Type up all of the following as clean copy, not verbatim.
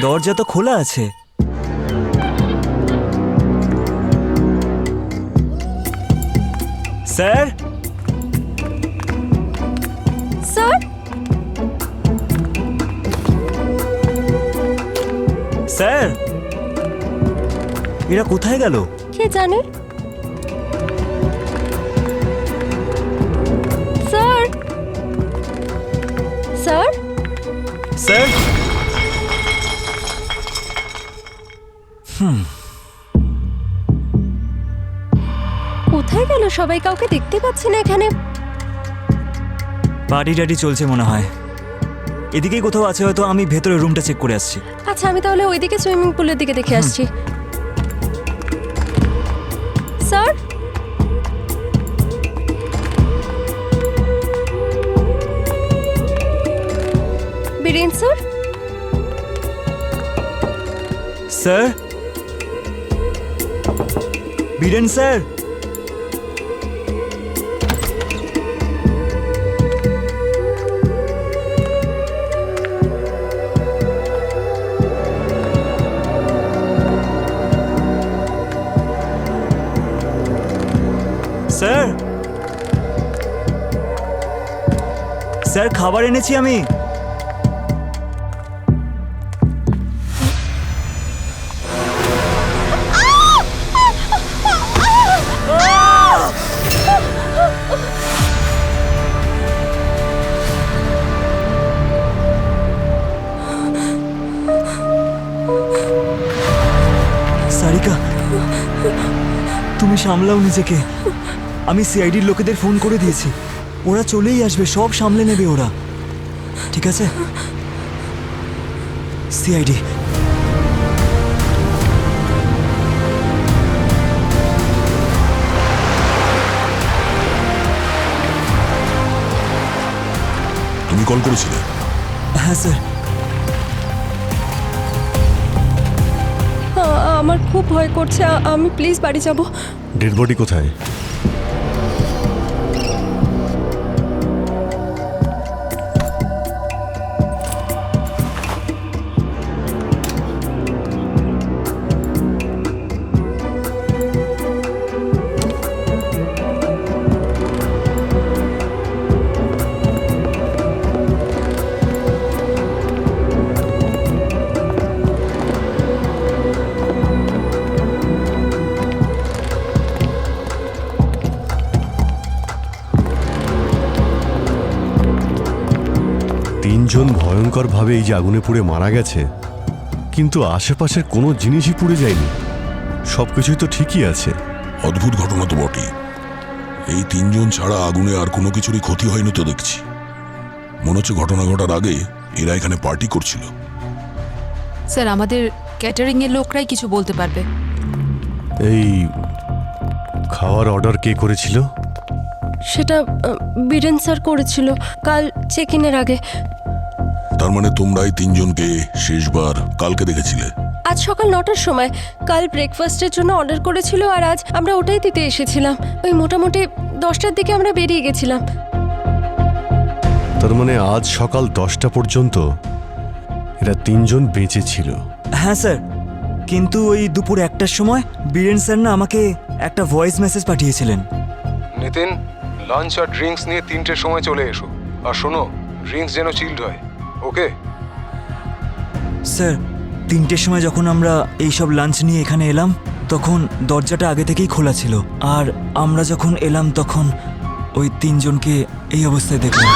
দরজা তো খোলা আছে। স্যার, স্যার, স্যার, এরা কোথায় গেল? কে জানে? স্যার, স্যার, স্যার, কোথায় গেল সবাই? কাউকে দেখতে পাচ্ছি না এখানে। পার্টি টাটি চলছে মনে হয়। এদিকেই কোথাও আছে হয়তো, আমি ভেতরে রুমটা চেক করে আসছি। আচ্ছা, আমি তাহলে ওইদিকে সুইমিং পুলের দিকে দেখে আসছি। Sir, Biren sir, sir, Biren sir, sir, sir, খাবার এনেছি আমি। সারিকা, তুমি সামলাও নিজেকে। আমি সিআইডির লোকেদের ফোন করে দিয়েছি, ওরা চলেই আসবে, সব সামলে নেবে ওরা। ঠিক আছে? সিআইডি। তুমি কল করেছিলে? হ্যাঁ স্যার। আমার খুব ভয় করছে। আমি প্লিজ বাড়ি যাব। ডেড বডি কোথায়? তিনজন ভয়ঙ্করভাবে এই যে আগুনে পুড়ে মারা গেছে, কিন্তু আশেপাশের কোনো জিনিসই পুড়ে যায়নি। সবকিছুই তো ঠিকই আছে। অদ্ভুত ঘটনা তো বটেই। এই তিনজন ছাড়া আগুনে আর কোনো কিছুরই ক্ষতি হয়নি তো দেখছি। মনে হচ্ছে ঘটনা ঘটার আগে এরা এখানে পার্টি করছিল। স্যার, আমাদের ক্যাটারিং এর লোকরাই কিছু বলতে পারবে। এই খাওয়ার অর্ডার কে করেছিল? সেটা বীরেন স্যার করেছিল কাল চেক ইনের আগে। তার মানে তোমরা এই তিনজনকে শেষবার কালকে দেখেছিলে? আজ সকাল 9টার সময়। কাল ব্রেকফাস্টের জন্য অর্ডার করেছিল, আর আজ আমরা ওটাই দিতে এসেছিলাম। ওই মোটামুটি 10টার দিকে আমরা বেরিয়ে গেছিলাম। তার মানে আজ সকাল 10টা পর্যন্ত এরা তিনজন বেঁচে ছিল। হ্যাঁ স্যার, কিন্তু ওই দুপুর 1টার সময় বীরেন স্যার না আমাকে একটা ভয়েস মেসেজ পাঠিয়েছিলেন। নিতিন, লাঞ্চ আর ড্রিঙ্কস নিয়ে 3টের সময় চলে এসো। আর শোনো, ড্রিঙ্কস যেন চিল্ড হয়, ওকে? স্যার, 3টের সময় যখন আমরা এইসব লাঞ্চ নিয়ে এখানে এলাম, তখন দরজাটা আগে থেকেই খোলা ছিল। আর আমরা যখন এলাম তখন ওই তিনজনকে এই অবস্থায় দেখলাম।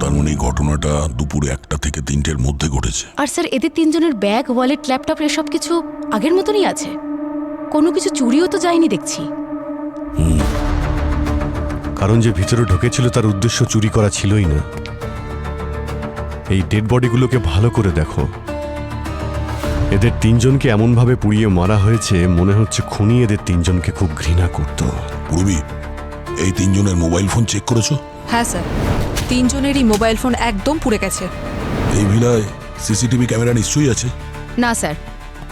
তার মানে এই ঘটনাটা দুপুর 1টা থেকে 3টের মধ্যে ঘটেছে। আর স্যার, এদের তিনজনের ব্যাগ, ওয়ালেট, ল্যাপটপ এসব কিছু আগের মতনই আছে। কোনো কিছু চুরিও তো যায়নি দেখছি। কারণ যে ভিতরে ঢুকেছিল তার উদ্দেশ্য চুরি করা ছিলই না। এই ডেড বডিগুলোকে ভালো করে দেখো। এদের তিনজনকে এমনভাবে পুড়িয়ে মারা হয়েছে, মনে হচ্ছে খুনি এদের তিনজনকে খুব ঘৃণা করত। পূর্বী, এই তিনজনের মোবাইল ফোন চেক করেছো? হ্যাঁ স্যার, তিনজনেরই মোবাইল ফোন একদম পুড়ে গেছে। এই ভিলায় সিসিটিভি ক্যামেরা নিশ্চয়ই আছে? না স্যার,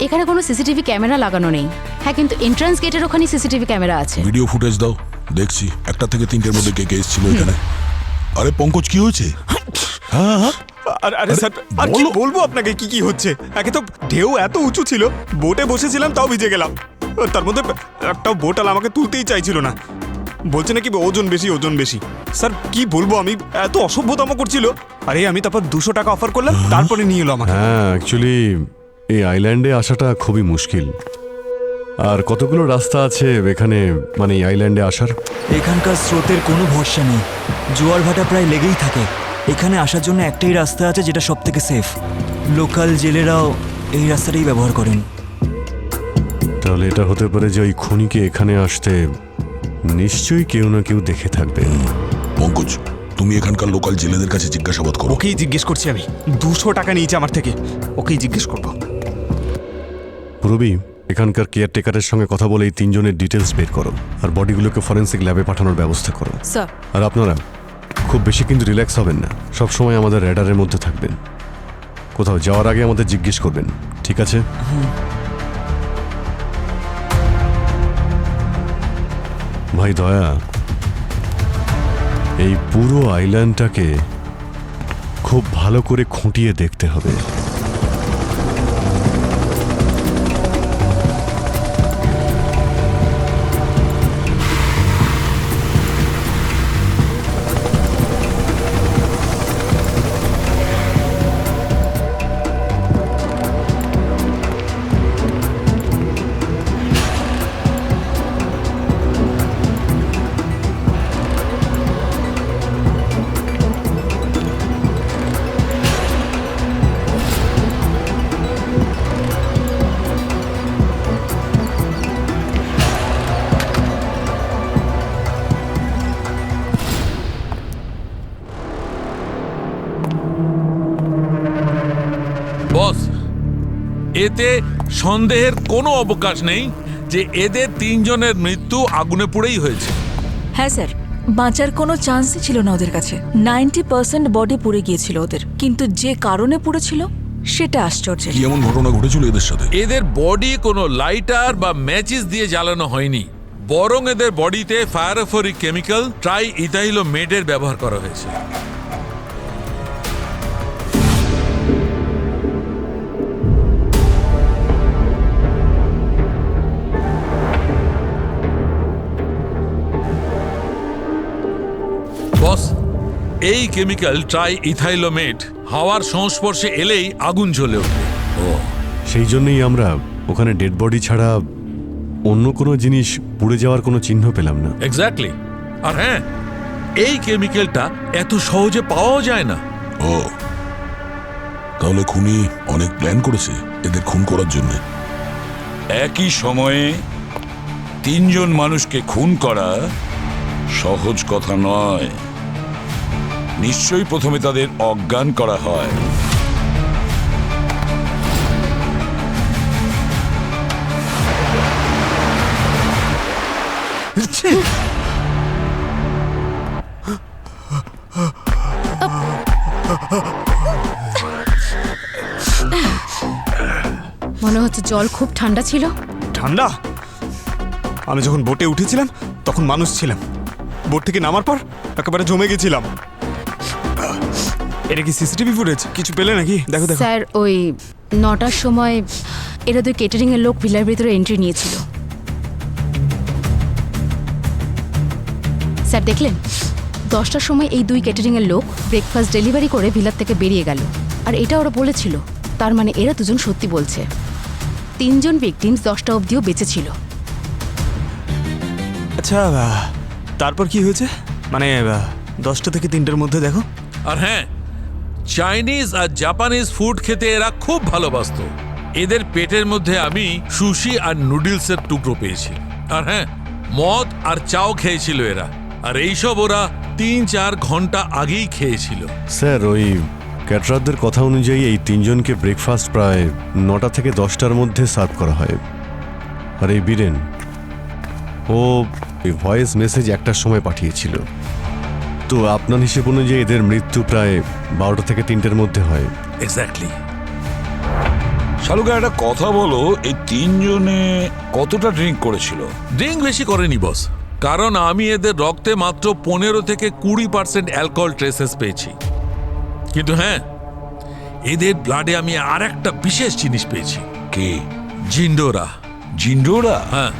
এখানে কোনো সিসিটিভি ক্যামেরা লাগানো নেই। হ্যাঁ, কিন্তু এন্ট্রান্স গেটের ওখানে সিসিটিভি ক্যামেরা আছে। ভিডিও ফুটেজ দাও, দেখছি 1টা থেকে 3টের মধ্যে কে কে এসেছিল এখানে। আরে পঙ্কজ, কি হয়েছে? হ্যাঁ হ্যাঁ, আরে স্যার, আর কি বলো। বলবো আপনাকে কি কি হচ্ছে? একে তো ঢেউ এত উঁচু ছিল, বোটে বসেছিলাম তাও ভিজে গেলাম। তার মধ্যে একটা বোটাল আমাকে তুলতেই চাইছিল না, বলছে নাকি ওজন বেশি ওজন বেশি। স্যার কি বলবো, আমি এত অসভ্যতম করছিল। আরে আমি তারপর 200 টাকা অফার করলাম, তারপরে নিয়ে এলো আমাকে। হ্যাঁ, অ্যাকচুয়ালি এই আইল্যান্ডে আসাটা খুবই মুশকিল। আর কতগুলো রাস্তা আছে এখানে, মানে এই আইল্যান্ডে আসার? এখানকার স্রোতের কোনো ভরসা নেই, জোয়ার ভাটা প্রায় লেগেই থাকে। এখানে আসার জন্য একটাই রাস্তা আছে যেটা সব থেকে সেফ। লোকাল জেলেরাও এই রাস্তাটাই ব্যবহার করেন। তাহলে এটা হতে পারে যে ওই খনিকে এখানে আসতে নিশ্চয়ই কেউ না কেউ দেখে থাকবে। পঙ্কজ, তুমি এখানকার লোকাল জেলেদের কাছে জিজ্ঞাসাবাদ করো। ওকেই জিজ্ঞেস করছি আমি, 200 টাকা নিয়েছে আমার থেকে, ওকেই জিজ্ঞেস করবো। পুরবী, এখানকার কেয়ারটেকারের সঙ্গে কথা বলে এই 3 জনের ডিটেলস বের করো, আর বডিগুলোকে ফরেন্সিক ল্যাবে পাঠানোর ব্যবস্থা করো। স্যার, আর আপনারা খুব বেশি কিন্তু রিল্যাক্স হবেন না, সব সময় আমাদের র্যাডারের মধ্যে থাকবেন। কোথাও যাওয়ার আগে আমাদের জিজ্ঞেস করবেন, ঠিক আছে? ভাই দয়া, এই পুরো আইল্যান্ডটাকে খুব ভালো করে খুঁটিয়ে দেখতে হবে। বস, এতে সন্দেহের কোনো অবকাশ নেই যে এদের 3 জনের মৃত্যু আগুনে পুড়েই হয়েছে। হ্যাঁ স্যার, বাঁচার কোনো চান্সই ছিল না ওদের কাছে। 90% বডি পুড়ে গিয়েছিল ওদের, কিন্তু যে কারণে পুড়েছিল সেটা আশ্চর্যের। কি এমন ঘটনা ঘটেছিল এদের সাথে? এদের বডি কোনো লাইটার বা ম্যাচিস দিয়ে জ্বালানো হয়নি, বরং এদের বডিতে ফায়ারোফোরিক কেমিক্যাল ট্রাই ইথাইলোমেটের ব্যবহার করা হয়েছে। বস, এই কেমিক্যাল ট্রাই ইথাইলোমেট হাওয়ার সংস্পর্শে এলেই আগুন জ্বলে ওঠে। সেই জন্যই আমরা ওখানে ডেড বডি ছাড়া অন্য কোনো জিনিস পুড়ে যাওয়ার কোনো চিহ্ন পেলাম না। এক্স্যাক্টলি। আর হ্যাঁ, এই কেমিক্যালটা এত সহজে পাওয়াও যায় না। ও, তাহলে খুনি অনেক প্ল্যান করেছে এদের খুন করার জন্য। একই সময়ে 3 জন মানুষকে খুন করা সহজ কথা নয়। নিশ্চয়ই প্রথমে তাদের অজ্ঞান করা হয়। মনে হচ্ছে জল খুব ঠান্ডা ছিল। ঠান্ডা? আমি যখন বোটে উঠেছিলাম তখন মানুষ ছিলাম, বোট থেকে নামার পর একেবারে জমে গেছিলাম। এটা কি সিসিটিভি ফুটেজ? কিছু পেলে নাকি? দেখো দেখো। স্যার, ওই 9টার সময় এরা 2 কেটারিং এর লোক ভিলার ভিতরে এন্ট্রি নিয়েছিল। স্যার দেখলেন, 10টার সময় এই 2 কেটারিং এর লোক ব্রেকফাস্ট ডেলিভারি করে ভিলার থেকে বেরিয়ে গেল। আর এটা ওরা বলেছিল, তার মানে এরা 2 জন সত্যি বলছে। 3 জন ভিকটিমস 10টা অবধিও বেঁচে ছিল। আচ্ছা, তারপর কি হয়েছে? মানে 10টা থেকে 3টার মধ্যে দেখো। আর হ্যাঁ, চাইনিজ আর জাপানিজ ফুড খেতে এরা খুব ভালোবাসতো। এদের পেটের মধ্যে আমি সুশি আর নুডলসের টুকরো পেয়েছি। আর হ্যাঁ, মদ আর চাও খেয়েছিল এরা, আর এইসব ওরা 3-4 ঘন্টা আগেই খেয়েছিল। স্যার, ওই ক্যাটারারদের কথা অনুযায়ী এই 3 জনকে ব্রেকফাস্ট প্রায় 9টা থেকে 10টার মধ্যে সার্ভ করা হয়। আর এই বীরেন, ও ভয়েস মেসেজ 1টার সময় পাঠিয়েছিল। তো আপনার হিসেব অনুযায়ী এদের মৃত্যু প্রায় 12টা থেকে 3টের মধ্যে হয়। এক্স্যাক্টলি। শালুকা, একটা কথা বলো, এই 3 জনে কতটা ড্রিঙ্ক করেছিল? ড্রিঙ্ক বেশি করেনি বস, কারণ আমি এদের রক্তে মাত্র 15 থেকে 20% অ্যালকোহল ট্রেসেস পেয়েছি। কিন্তু হ্যাঁ, এদের ব্লাডে আমি আর একটা বিশেষ জিনিস পেয়েছি। কে? জিন্ডোরা। জিন্ডোরা? হ্যাঁ,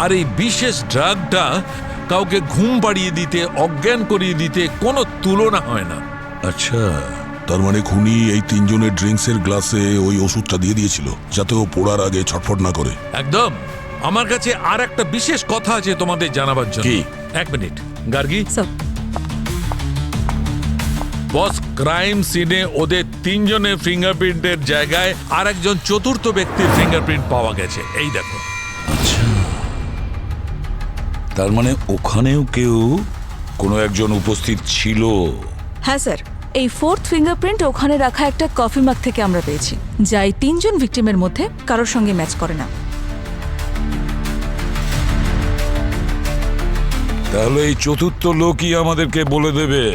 আর এই বিশেষ ড্রাগটা কাউকে ঘুম পাড়িয়ে দিতে, অজ্ঞান করিয়ে দিতে কোনো তুলনা হয় না। আচ্ছা, তার মানে খুনি এই তিনজনের ড্রিঙ্কসের গ্লাসে ওই ওষুধটা দিয়ে দিয়েছিল যাতে ও পোড়ার আগে ছটফট না করে। একদম। আমার কাছে আর একটা বিশেষ কথা আছে তোমাদের জানাবার জন্য। কি? এক মিনিট গার্গী। স্যার বস, ক্রাইম সিনে ওদের তিনজনের ফিঙ্গারপ্রিন্টের জায়গায় আর একজন চতুর্থ ব্যক্তির ফিঙ্গারপ্রিন্ট পাওয়া গেছে। এই দেখো। আচ্ছা, তার মানে ওখানেও কেউ কোনো একজন উপস্থিত ছিল। হ্যাঁ স্যার, এই ফোর্থ ফিঙ্গারপ্রিন্ট ওখানে রাখা একটা কফি মাগ থেকে আমরা পেয়েছি, যা এই তিনজন ভিকটিমের মধ্যে কারোর সঙ্গে ম্যাচ করে না। তাহলে এই চতুর্থ লোকই আমাদেরকে বলে দেবে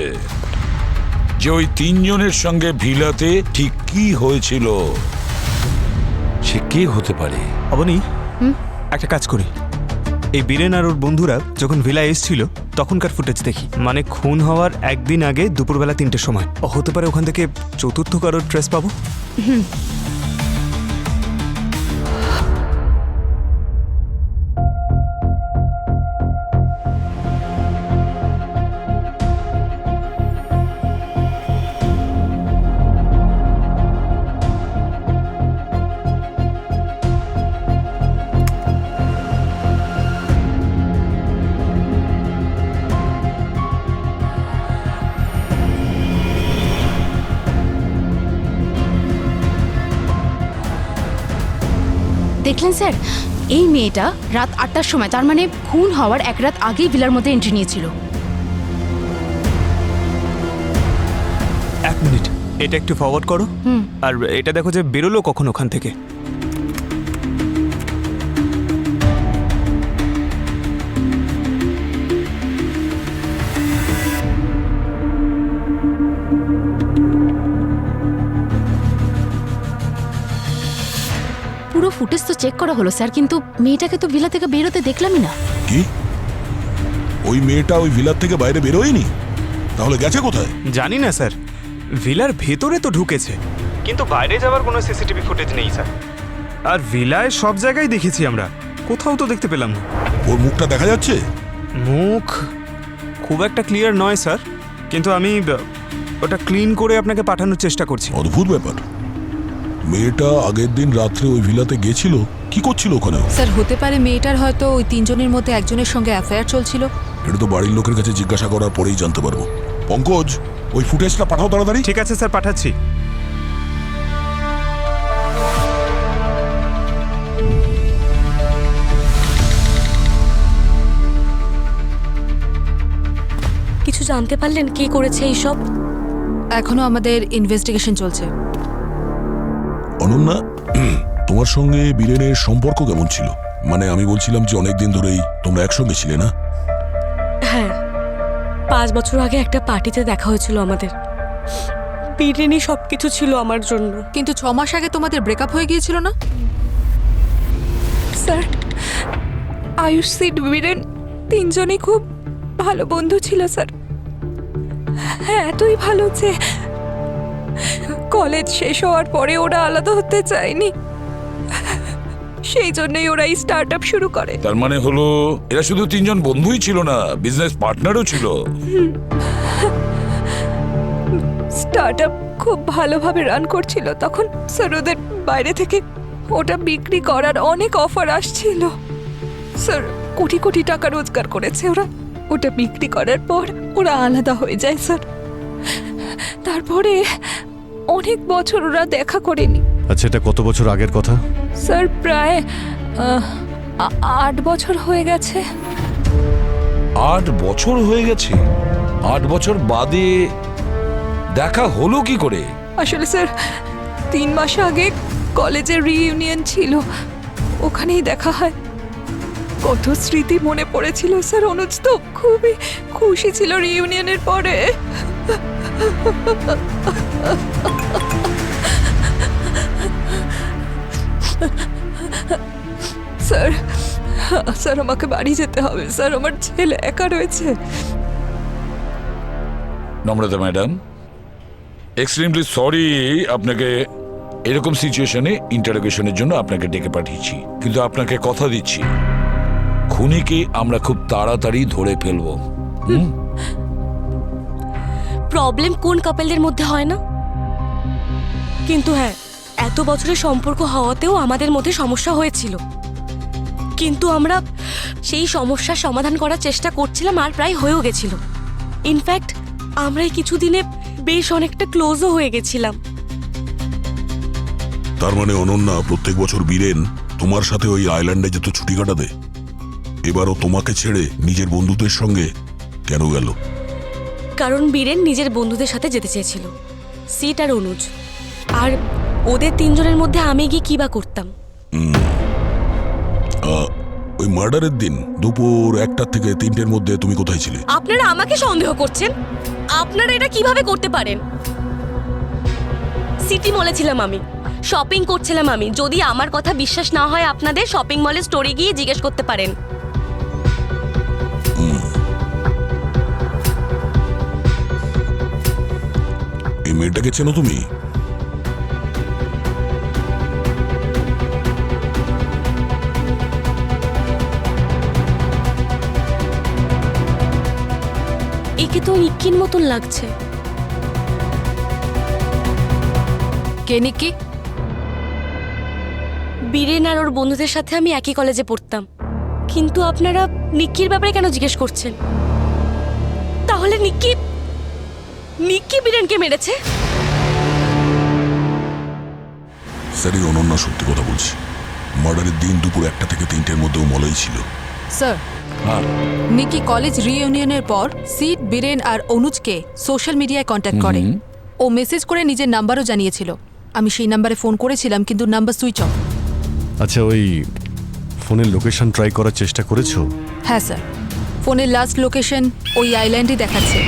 যে ওই তিনজনের সঙ্গে ভিলাতে ঠিক কি হয়েছিল। সে কে হতে পারে? অবনী, একটা কাজ করি, এই বীরেন আর ওর বন্ধুরা যখন ভিলা এসেছিল তখনকার ফুটেজ দেখি। মানে খুন হওয়ার একদিন আগে দুপুরবেলা 3টের সময় হতে পারে ওখান থেকে চতুর্থ কারোর ট্রেস পাবো। দেখলেন স্যার, এই মেয়েটা রাত 8টার সময়, তার মানে খুন হওয়ার এক রাত আগেই ভিলার মধ্যে এন্ট্রি নিয়েছিল। 1 মিনিট, এটা একটু ফরওয়ার্ড করো। আর এটা দেখো যে বেরোলো কখন ওখান থেকে। পুরো ফুটেজ তো চেক করা হলো স্যার, কিন্তু মেয়েটাকে তো ভিলা থেকে বেরোতে দেখলামই না। কি? ওই মেয়েটা ওই ভিলার থেকে বাইরে বেরোয়নি? তাহলে গেছে কোথায়? জানি না স্যার, ভিলার ভেতরে তো ঢুকেছে, কিন্তু বাইরে যাওয়ার কোনো সিসিটিভি ফুটেজ নেই স্যার। আর ভিলায় সব জায়গায় দেখেছি আমরা, কোথাও তো দেখতে পেলাম না। ওর মুখটা দেখা যাচ্ছে? মুখ খুব একটা ক্লিয়ার নয় স্যার, কিন্তু আমি ওটা ক্লিন করে আপনাকে পাঠানোর চেষ্টা করছি। অদ্ভুত ব্যাপার। মেয়েটা আগের দিন রাত্রে ওই ভিলাতে গেছিল, কি করছিল ওখানে? স্যার, হতে পারে মেয়েটার হয়তো ওই তিনজনের মধ্যে একজনের সঙ্গে অ্যাফেয়ার চলছিল। এটা তো বাড়ির লোকের কাছে জিজ্ঞাসা করার পরেই জানতে পারবো। পঙ্কজ, ওই ফুটেজটা পাঠাও তাড়াতাড়ি। ঠিক আছে স্যার, পাঠাচ্ছি। কিছু জানতে পারলেন কে করেছে এইসব? এখনো আমাদের ইনভেস্টিগেশন চলছে। অনন্যা, তোমার সঙ্গে বীরেনের সম্পর্ক কেমন ছিল? মানে আমি বলছিলাম যে অনেকদিন ধরেই তোমরা একসঙ্গে ছিলে না? হ্যাঁ, 5 বছর আগে একটা পার্টিতে দেখা হয়েছিল আমাদের। বীরেনই সবকিছু ছিল আমার জন্য। কিন্তু 6 মাস আগে তোমাদের ব্রেকআপ হয়ে গিয়েছিল না? স্যার, আয়ুষ, সিড, বীরেন তিনজনই খুব ভালো বন্ধু ছিল স্যার। হ্যাঁ, এতই ভালো যে কলেজ শেষ হওয়ার পরে ওরা আলাদা হতে চায়নি, সেই জন্যই ওরা এই স্টার্ট আপ শুরু করে। তার মানে হলো এরা শুধু তিনজন বন্ধুই ছিল না, বিজনেস পার্টনারও ছিল। স্টার্ট আপ খুব ভালোভাবে রান করছিল তখন স্যার। ওদের বাইরে থেকে ওটা বিক্রি করার অনেক অফার আসছিল স্যার। কোটি কোটি টাকা রোজগার করেছে ওরা। ওটা বিক্রি করার পর ওরা আলাদা হয়ে যায় স্যার। তারপরে অনেক বছর ওরা দেখা করেনি আচ্ছা, এটা কত বছর আগের কথা? স্যার। প্রায় 8 বছর হয়ে গেছে। 8 বছর হয়ে গেছে? 8 বছর বাদে দেখা হলো কি করে? আসলে স্যার, 3 মাস আগে কলেজের রিইউনিয়ন ছিল, ওখানেই দেখা হয়। কত স্মৃতি মনে পড়েছিল স্যার। অনুজ তো খুবই খুশি ছিল রিইউনিয়নের পরে। স্যার, স্যার আমাকে বাড়ি যেতে হবে স্যার, আমার ছেলে একা রয়েছে। নম্রতা ম্যাডাম, এক্সট্রিমলি সরি আপনাকে এরকম সিচুয়েশনে ইন্টারোগেশনের জন্য আপনাকে ডেকে পাঠিয়েছি, কিন্তু আপনাকে কথা দিচ্ছি খুনিকে আমরা খুব তাড়াতাড়ি ধরে ফেলবো। প্রবলেম কোন কাপেলদের মধ্যে হয় না, কিন্তু হ্যাঁ এত বছরের সম্পর্ক হওয়াতেও আমাদের মধ্যে সমস্যা হয়েছিল, কিন্তু আমরা সেই সমস্যার সমাধান করার চেষ্টা করছিলাম আর প্রায় হয়েও গেছিল। ইনফ্যাক্ট আমরা এই কিছুদিনে বেশ অনেকটা ক্লোজও হয়ে গেছিলাম। তার মানে অনন্যা, প্রত্যেক বছর বীরেন তোমার সাথে ওই আইল্যান্ডে যেত ছুটি কাটাতে, এবারও তোমাকে ছেড়ে নিজের বন্ধুদের সঙ্গে কেন গেল? কারণ বীরেন নিজের বন্ধুদের সাথে যেতে চেয়েছিল, সিট আর অনুজ, আর ওদের তিনজনের মধ্যে আমি গিয়ে কি বা করতাম। ওই মার্ডারের দিন দুপুর 1টা থেকে 3টের মধ্যে তুমি কোথায় ছিলে? আপনারা আমাকে সন্দেহ করছেন? আপনারা এটা কিভাবে করতে পারেন? সিটি মলে ছিলাম আমি, শপিং করছিলাম আমি। যদি আমার কথা বিশ্বাস না হয় আপনাদের, শপিং মলে স্টোরে গিয়ে জিজ্ঞেস করতে পারেন। এই মেয়েটাকে চেনো তুমি? একে তো নিক্কির মতন লাগছে। কে নিক্কি? বীরেন আর ওর বন্ধুদের সাথে আমি একই কলেজে পড়তাম, কিন্তু আপনারা নিক্কির ব্যাপারে কেন জিজ্ঞেস করছেন? তাহলে নিক্কি বীরেনকে মেরেছে? স্যার, এই অনন্যা সত্যি কথা বলছি। মার্ডারের দিন দুপুর 1টা থেকে 3টের মধ্যেও মলেই ছিল। স্যার, নিক্কি কলেজ রিইউনিয়নের পর সিট, বীরেন আর অনুজকে সোশ্যাল মিডিয়ায় কন্ট্যাক্ট করে। ও মেসেজ করে নিজের নাম্বারও জানিয়েছিল। আমি সেই নাম্বারে ফোন করেছিলাম, কিন্তু নাম্বার সুইচ অফ। আচ্ছা, ওই ফোনের লোকেশন ট্রাই করার চেষ্টা করেছো? হ্যাঁ স্যার, ফোনের লাস্ট লোকেশন ওই আইল্যান্ডই দেখাচ্ছে।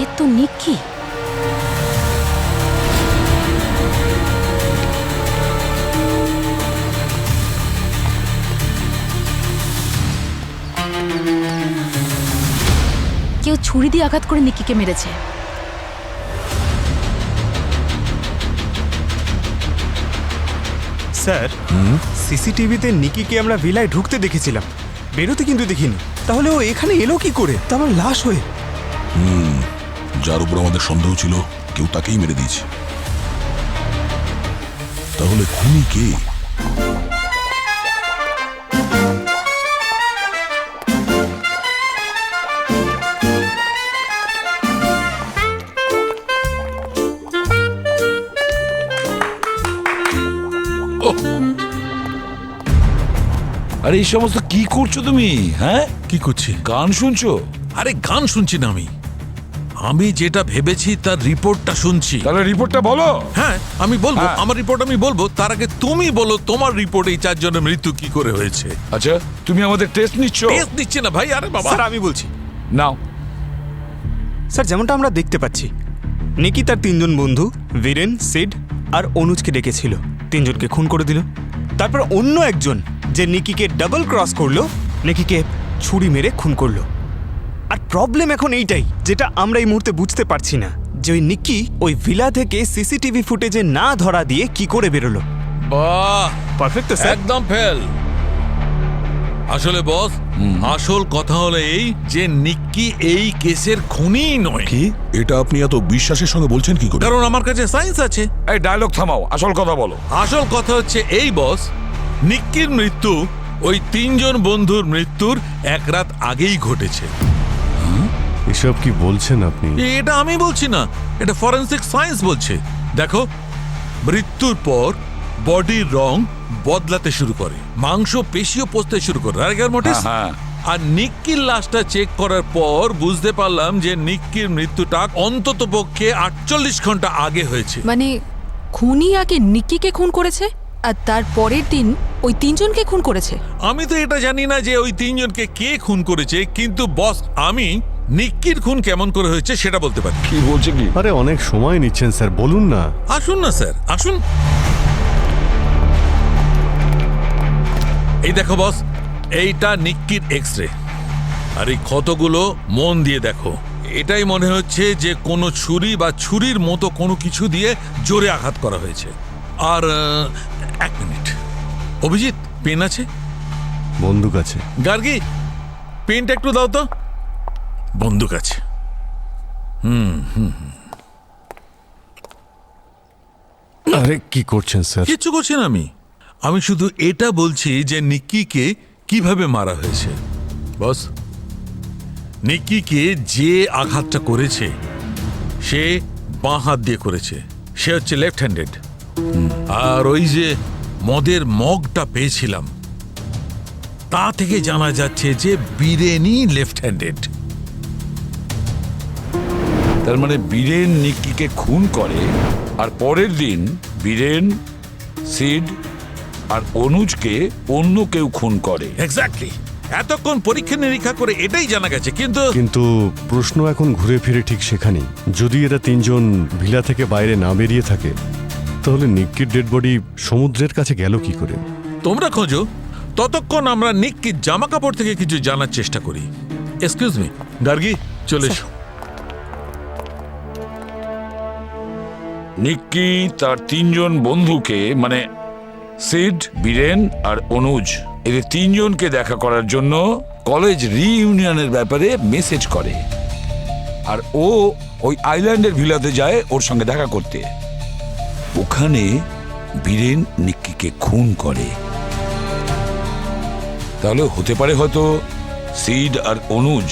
এ তো নিক্কি। কেউ ছুরি দিয়ে আঘাত করে নিক্কিকে মেরেছে। স্যার, সিসিটিভিতে নিকিকে আমরা ভিলায় ঢুকতে দেখেছিলাম, বেরোতে কিন্তু দেখিনি। তাহলে ও এখানে এলো কি করে? তা আমার লাশ হয়ে। যার উপর আমাদের সন্দেহ ছিল কেউ তাকেই মেরে দিয়েছে। তাহলে খুনি কে? আরে এই সমস্ত কি করছো তুমি? হ্যাঁ, কি করছি? গান শুনছো? আরে গান শুনছি না আমি, আমি যেটা ভেবেছি তার রিপোর্টটা শুনছি। তাহলে রিপোর্টটা বলো। হ্যাঁ আমি বলবো, হ্যাঁ। আমার রিপোর্ট আমি বলবো। তার আগে তুমি বলো তোমার রিপোর্টে এই 4 জনের মৃত্যু কি করে হয়েছে। আচ্ছা, তুমি আমাদের টেস্ট নিচ্ছ? টেস্ট দিচ্ছে না ভাই। আরে বাবা, স্যার আমি বলছি। নাও। স্যার, যেমনটা আমরা দেখতে পাচ্ছি, নিকি তার 3জন বন্ধু বীরেন, সিড আর অনুজকে ডেকেছিল, 3জনকে খুন করে দিল। তারপর অন্য একজন যে নিকিকে ডাবল ক্রস করলো, নিকিকে ছুরি মেরে খুন করলো। আর প্রবলেম এখন এইটাই, যেটা আমরা এই মুহূর্তে বুঝতে পারছি না, যে ওই নিকি ওই ভিলা থেকে সিসিটিভি ফুটেজে না ধরা দিয়ে কি করে বেরোলো। বাহ, পারফেক্ট তো স্যার? একদম ফেল। আসলে বস, আসল কথা হলো এই যে নিক্কি এই কেসের খুনি নয়। কি? এটা আপনি এত বিশ্বাসের সঙ্গে বলছেন কি করে? কারণ আমার কাছে সায়েন্স আছে। এই ডায়লগ থামাও, আসল কথা বলো। আসল কথা হচ্ছে এই বস, নিক্কির মৃত্যু ওই 3জন বন্ধুর মৃত্যুর 1 রাত আগেই ঘটেছে। এসব কি বলছেন আপনি? এটা আমি বলছি না, এটা ফরেনসিক সায়েন্স বলছে। দেখো, মৃত্যুর পর বডির রং বদলাতে শুরু করে, মাংস পেশিও পচতে শুরু করে। আর নিক্কির লাশটা চেক করার পর বুঝতে পারলাম যে নিক্কির মৃত্যুটা অন্তত পক্ষে 48 ঘন্টা আগে হয়েছে। মানে খুনি আগে নিক্কিকে খুন করেছে আর তার পরের দিন ওই তিনজনকে খুন করেছে। আমি তো এটা জানি না যে ওই তিনজনকে কে খুন করেছে, কিন্তু বস আমি নিক্কির খুন কেমন করে হয়েছে সেটা বলতে পারি। কি বলছে কি? আরে অনেক সময় নিচ্ছেন স্যার, বলুন না। আসুন না স্যার, আসুন। এই দেখো বস, এইটা নিক্কির এক্স-রে, আর এই ক্ষতগুলো মন দিয়ে দেখো। এটাই মনে হচ্ছে যে কোনো ছুরি বা ছুরির মতো কোনো কিছু দিয়ে জোরে আঘাত করা হয়েছে। আর এক মিনিট, অভিজিৎ পেন আছে? বন্দুক আছে। গার্গী পেনটা একটু দাও তো। বন্দুক আছে। আরে কি করছেন স্যার? কিচ্ছু করছি না আমি শুধু এটা বলছি যে নিক্কিকে কিভাবে মারা হয়েছে। বস, নিক্কিকে যে আঘাতটা করেছে সে বাঁ হাত দিয়ে করেছে, সে হচ্ছে লেফট হ্যান্ডেড। আর ওই যে মদের মগটা পেয়েছিলাম তা থেকে জানা যাচ্ছে যে বীরেনই লেফট হ্যান্ডেড। তার মানে বীরেন নিক্কিকে খুন করে, আর পরের দিন বীরেন, সিড আর অনুজকে অন্য কেউ খুন করে। এক্স্যাক্টলি। এতক্ষণ পরীক্ষা নিরীক্ষা করে এটাই জানা গেছে, কিন্তু প্রশ্ন এখন ঘুরে ফিরে ঠিক সেখানেই। যদি এরা তিনজন ভিলা থেকে বাইরে না বেরিয়ে থাকে, তাহলে নিক্কির ডেড বডি সমুদ্রের কাছে গেল কি করে? তোমরা খোঁজো, ততক্ষণ আমরা নিক্কির জামা কাপড় থেকে কিছু জানার চেষ্টা করি। এক্সকিউজ মি, গার্গী চলে এসো। নিক্কি তার তিনজন বন্ধুকে, মানে সিড, বীরেন আর অনুজ, এদের তিনজনকে দেখা করার জন্য কলেজ রিইউনিয়নের ব্যাপারে মেসেজ করে, আর ও ওই আইল্যান্ডের ভিলাতে যায় ওর সঙ্গে দেখা করতে। ওখানে বীরেন নিক্কিকে খুন করে। তাহলে হতে পারে হয়তো সিড আর অনুজ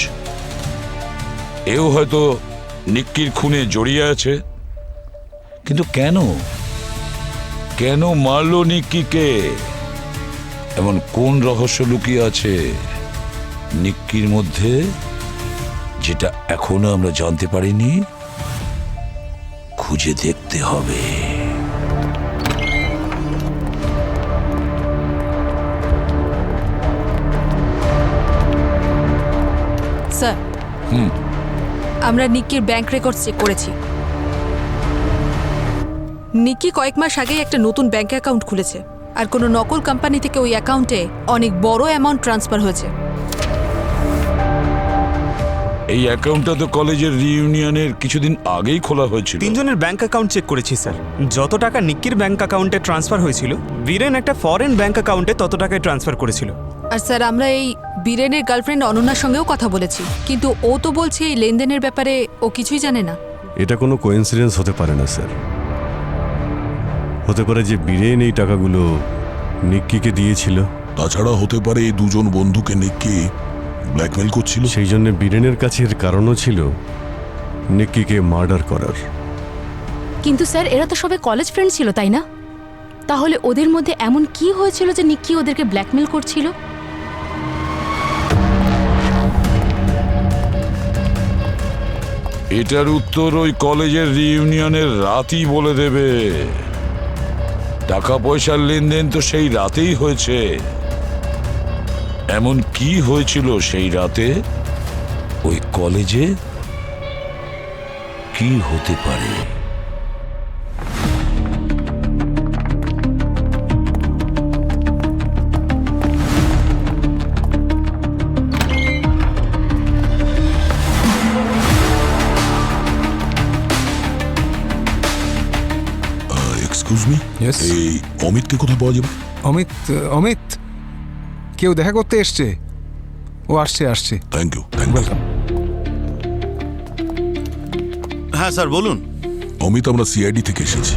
এও হয়তো নিক্কির খুনে জড়িয়ে আছে। কিন্তু কেন কেন মারলো নিক্কিকে? এমন কোন রহস্য লুকিয়ে আছে নিক্কির মধ্যে যেটা এখনো আমরা জানতে পারিনি? খুঁজে দেখতে হবে। স্যার, আমরা নিক্কির ব্যাংক রেকর্ড চেক করেছি। নিক্কি কয়েক মাস আগেই একটা নতুন ব্যাংক অ্যাকাউন্ট খুলেছে, আর কোনো নকল কোম্পানি থেকে ওই অ্যাকাউন্টে অনেক বড় অ্যামাউন্ট ট্রান্সফার হয়েছে। এই অ্যাকাউন্টটা তো কলেজের রিইউনিয়নের কিছুদিন আগেই খোলা হয়েছিল। তিনজনের ব্যাংক অ্যাকাউন্ট চেক করেছি স্যার। যত টাকা নিক্কির ব্যাংক অ্যাকাউন্টে ট্রান্সফার হয়েছিল, বীরেন একটা ফরেন ব্যাংক অ্যাকাউন্টে তত টাকায় ট্রান্সফার করেছিল। আর স্যার, আমরা এই বীরেনের গার্লফ্রেন্ড অনন্যার সঙ্গেও কথা বলেছি, কিন্তু ও তো বলছে এই লেনদেনের ব্যাপারে ও কিছুই জানে না। এটা কোনো কোইন্সিডেন্স হতে পারে না স্যার। হতে পারে যে বীরেন এই টাকাগুলো নিক্কিকে দিয়েছিল। তাছাড়া হতে পারে এই দুজন বন্ধুকে নিক্কি ব্ল্যাকমেল করছিল। সেই জন্য বীরেনের কাছে এর কারণও ছিল নিক্কিকে মার্ডার করার। কিন্তু স্যার, এরা তো সবাই কলেজ ফ্রেন্ড ছিল, তাই না? তাহলে ওদের মধ্যে এমন কি হয়েছিল যে নিক্কি ওদেরকে ব্ল্যাকমেল করছিল? এটার উত্তর ওই কলেজের রিইউনিয়নের রাতই বলে দেবে। টাকা পয়সার লেনদেন তো সেই রাতেই হয়েছে। এমন কি হয়েছিল সেই রাতে ওই কলেজে? কি হতে পারে? Excuse me, Yes? এই অমিতকে কোথায় পাওয়া যাবে? অমিত কেউ দেখা করতে এসছে? ও আসছে। Thank you. ওয়েলকাম। হ্যাঁ স্যার, বলুন। অমিত, আমরা সিআইডি থেকে এসেছি।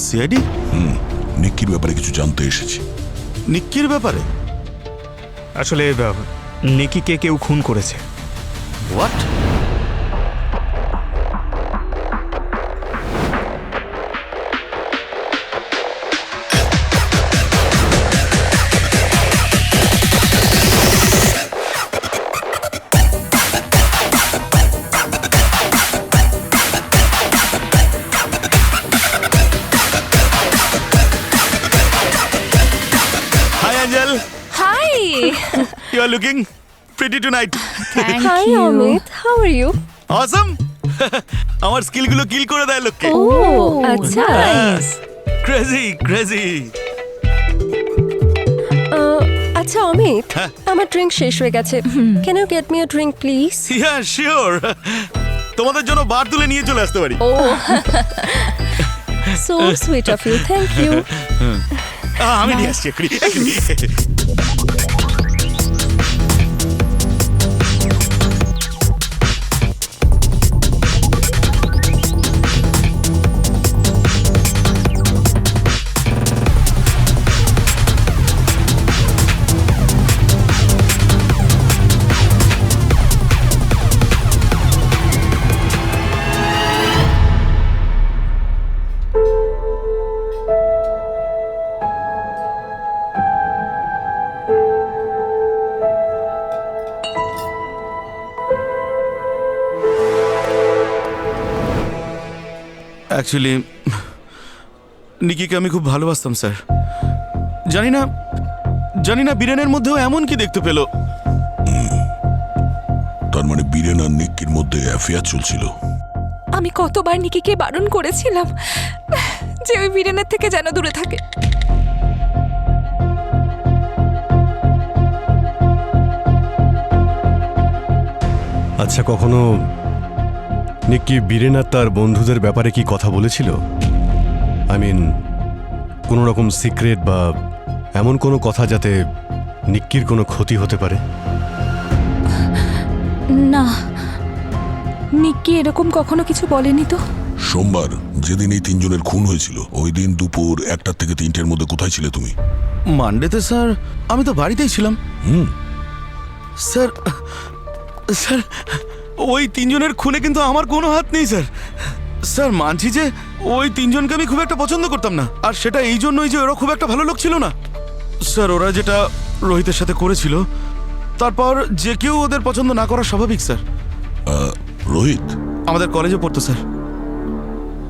সিআইডি? নিক্কির ব্যাপারে কিছু জানতে এসেছি। নিক্কির ব্যাপারে? আসলে নিক্কিকে কেউ খুন করেছে। What? You are looking pretty tonight. Hi Amit, how are you? Awesome. আমার স্কিলগুলো কিল করে দেয় লোককে। ও আচ্ছা। Crazy crazy. আচ্ছা অমিত, হ্যাঁ? আমার ড্রিঙ্ক শেষ হয়ে গেছে। Can you get me a drink please? Yeah sure. তোমাদের জন্য বার তুলে নিয়ে চলে আসতে পারি। Oh so sweet of you, thank you. আমি নিয়ে আসছি এক্ষুনি। অ্যাকচুয়ালি নিকিকে আমি খুব ভালোবাসতাম স্যার। জানি না বীরেনের মধ্যেও এমন কি দেখতে পেল। তার মানে বীরেন আর নিক্কির মধ্যে অ্যাফেয়ার চলছিল। আমি কতবার নিকিকে বারণ করেছিলাম যে ওই বীরেনের থেকে যেন দূরে থাকে। আচ্ছা, কখনো নিক্কি বীরেন আর তার বন্ধুদের ব্যাপারে কি কথা বলেছিল? আই মিন, কোনো রকম সিক্রেট বা এমন কোনো কথা যাতে নিক্কির কোনো ক্ষতি হতে পারে? না, নিকি এরকম কখনো কিছু বলেনি তো। সোমবার যেদিন এই তিনজনের খুন হয়েছিল, ওই দিন দুপুর 1টা থেকে 3টের মধ্যে কোথায় ছিলে তুমি? মানডেতে স্যার আমি তো বাড়িতেই ছিলাম। স্যার স্যার ওই তিনজনের খুনে কিন্তু আমার কোনো হাত নেই স্যার। স্যার মানছি যে ওই তিনজনকে আমি খুব একটা পছন্দ করতাম না, আর সেটা এই জন্যই যে ওরা খুব একটা ভালো লোক ছিল না। স্যার ওরা যেটা রোহিতের সাথে করেছিল, তারপর যে কেউ ওদের পছন্দ না করা স্বাভাবিক স্যার। রোহিত আমাদের কলেজে পড়তো স্যার,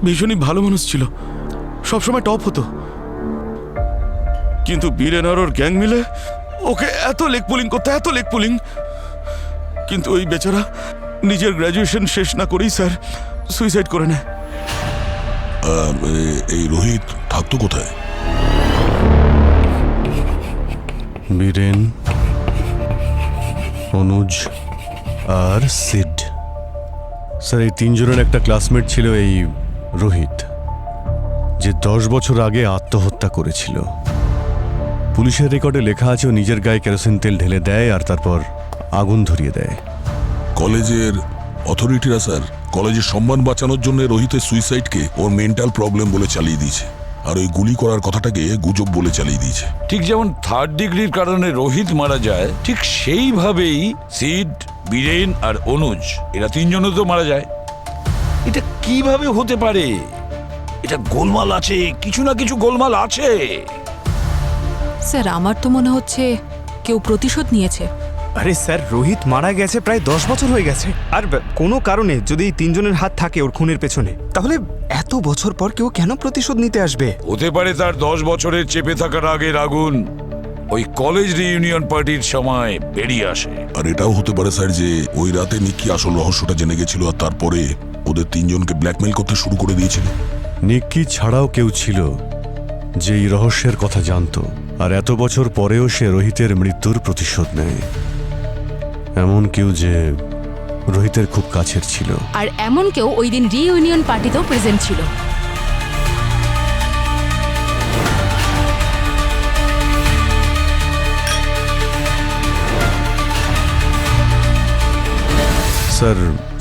ভীষণই ভালো মানুষ ছিল, সবসময় টপ হতো। কিন্তু বীরেন আর ওর গ্যাং মিলে ওকে এত লেগ পুলিং করতে, এত লেগ পুলিং, কিন্তু ওই বেচারা নিজের গ্র্যাজুয়েশন শেষ না করেই স্যার সুইসাইড করে নেয়। এই রোহিত থাকতো কোথায়? বীরেন, অনুজ আর সিড। স্যার এই তিনজনের একটা ক্লাসমেট ছিল এই রোহিত, যে 10 বছর আগে আত্মহত্যা করেছিল। পুলিশের রেকর্ডে লেখা আছে ও নিজের গায়ে কেরোসিন তেল ঢেলে দেয় আর তারপর আগুন ধরিয়ে দেয়। কলেজের অথরিটিরা স্যার কলেজের সম্মান বাঁচানোর জন্য রোহিতের সুইসাইডকে ওর মেন্টাল প্রবলেম বলে চালিয়ে দিয়েছে, আর ওই গুলি করার কথাটাকে গুজব বলে চালিয়ে দিয়েছে। ঠিক যেমন 3rd ডিগ্রির কারণে রোহিত মারা যায়, ঠিক সেইভাবেই সিড, বীরেন আর অনুজ, এরা তিনজনও তো মারা যায়। এটা কিভাবে হতে পারে? এটা গোলমাল আছে, কিছু না কিছু গোলমাল আছে। স্যার আমার তো মনে হচ্ছে কেউ প্রতিশোধ নিয়েছে। আরে স্যার, রোহিত মারা গেছে প্রায় 10 বছর হয়ে গেছে, আর কোনো কারণে যদি এই তিনজনের হাত থাকে ওর খুনের পেছনে, তাহলে এত বছর পর কেউ কেন প্রতিশোধ নিতে আসবে? হতে পারে তার 10 বছরের চেপে থাকার আগের আগুন ওই কলেজ রিইউনিয়ন পার্টির সময় বেরিয়ে আসে। আর এটাও হতে পারে স্যার যে ওই রাতে নিক্কি আসল রহস্যটা জেনে গেছিল, আর তারপরে ওদের তিনজনকে ব্ল্যাকমেইল করতে শুরু করে দিয়েছিল। নিক্কি ছাড়াও কেউ ছিল যে এই রহস্যের কথা জানতো, আর এত বছর পরেও সে রোহিতের মৃত্যুর প্রতিশোধ নেয়। এমন কেউ যে রোহিতের খুব কাছের ছিল। আর এমন কেউ ওই দিন রিইউনিয়ন পার্টিতেও প্রেজেন্ট ছিল।